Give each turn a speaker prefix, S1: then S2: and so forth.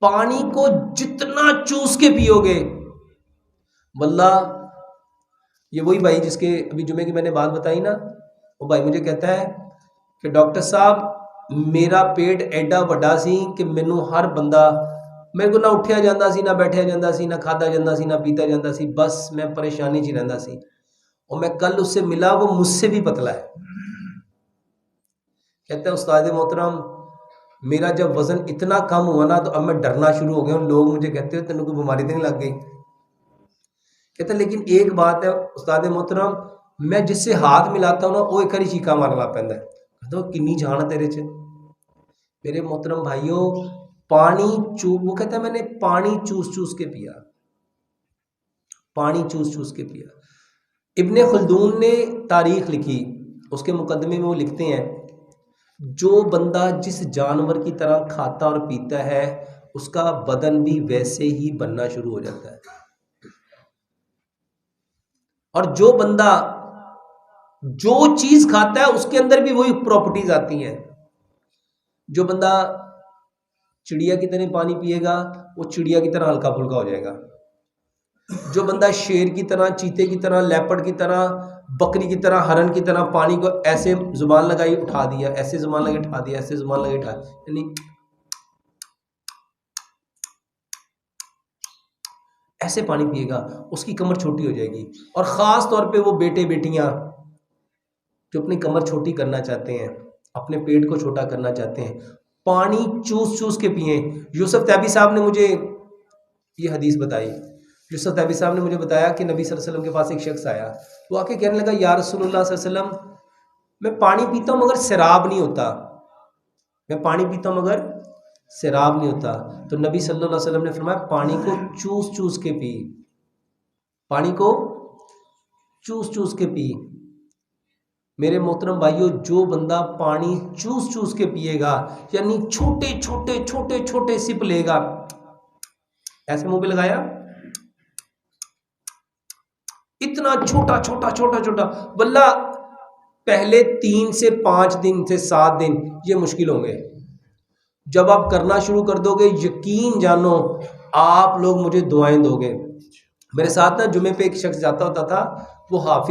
S1: پانی کو جتنا چوس کے پیو گے، واللہ یہ وہی بھائی جس کے ابھی جمعے کی میں نے بات بتائی نا، وہ بھائی مجھے کہتا ہے کہ ڈاکٹر صاحب میرا پیٹ ایڈا وڈا سی کہ مینوں ہر بندہ میرے کو نہ اٹھیا جاتا سی، نہ بیٹھیا جاتا سی، نہ کھادا جاتا سی، نہ پیتا جاتا سی، بس میں پریشانی چ رہتا سی۔ اور میں کل اس سے ملا، وہ مجھ سے بھی پتلا ہے۔ کہتا ہے استاد محترم میرا جب وزن اتنا کم ہوا نا تو اب میں ڈرنا شروع ہو گیا ہوں، لوگ مجھے کہتے ہو تینوں کوئی بیماری تو نہیں لگ گئی؟ کہتا ہے لیکن ایک بات ہے استاد محترم، میں جس سے ہاتھ ملاتا ہوں نا وہ ایک ہی چیکا مارن لگ پیندا ہے۔ کہتا ہے کنی جان ہے تیرے چ۔ میرے محترم بھائیوں پانی وہ کہتا ہے میں نے پانی چوس چوس کے پیا، پانی چوس چوس کے پیا۔ ابن خلدون نے تاریخ لکھی، اس کے مقدمے میں وہ لکھتے ہیں جو بندہ جس جانور کی طرح کھاتا اور پیتا ہے اس کا بدن بھی ویسے ہی بننا شروع ہو جاتا ہے، اور جو بندہ جو چیز کھاتا ہے اس کے اندر بھی وہی پراپرٹیز آتی ہیں۔ جو بندہ چڑیا کی طرح پانی پیے گا وہ چڑیا کی طرح ہلکا پھلکا ہو جائے گا۔ جو بندہ شیر کی طرح، چیتے کی طرح، لیپڑ کی طرح، بکری کی طرح، ہرن کی طرح پانی کو ایسے زبان لگائی اٹھا دیا، ایسے زبان لگائی اٹھا دیا، ایسے زبان لگائی اٹھا دیا، یعنی ایسے پانی پیے گا اس کی کمر چھوٹی ہو جائے گی۔ اور خاص طور پہ وہ بیٹے بیٹیاں جو اپنی کمر چھوٹی کرنا چاہتے ہیں، اپنے پیٹ کو چھوٹا کرنا چاہتے ہیں، پانی چوس چوس کے پئیں۔ یوسف تیبی صاحب نے مجھے یہ حدیث بتائی، یوسف تیبی صاحب نے مجھے بتایا کہ نبی صلی اللہ علیہ وسلم کے پاس ایک شخص آیا، وہ آ کے کہنے لگا یا رسول اللہ صلی اللہ علیہ وسلم میں پانی پیتا ہوں مگر سیراب نہیں ہوتا، میں پانی پیتا ہوں مگر سیراب نہیں ہوتا۔ تو نبی صلی اللہ علیہ وسلم نے فرمایا پانی کو چوس چوس کے پی، پانی کو چوس چوس کے پی۔ میرے محترم بھائیو جو بندہ پانی چوس چوس کے پیے گا، یعنی چھوٹے چھوٹے چھوٹے چھوٹے سپ لے گا، ایسے منہ پہ لگایا، اتنا چھوٹا چھوٹا چھوٹا چھوٹا، واللہ پہلے 3 سے 5 دن سے 7 دن یہ مشکل ہوں گے۔ جب آپ کرنا شروع کر دو گے یقین جانو آپ لوگ مجھے دعائیں دو گے۔ میرے ساتھ نا جمعے پہ ایک شخص جاتا ہوتا تھا، وہ حافظ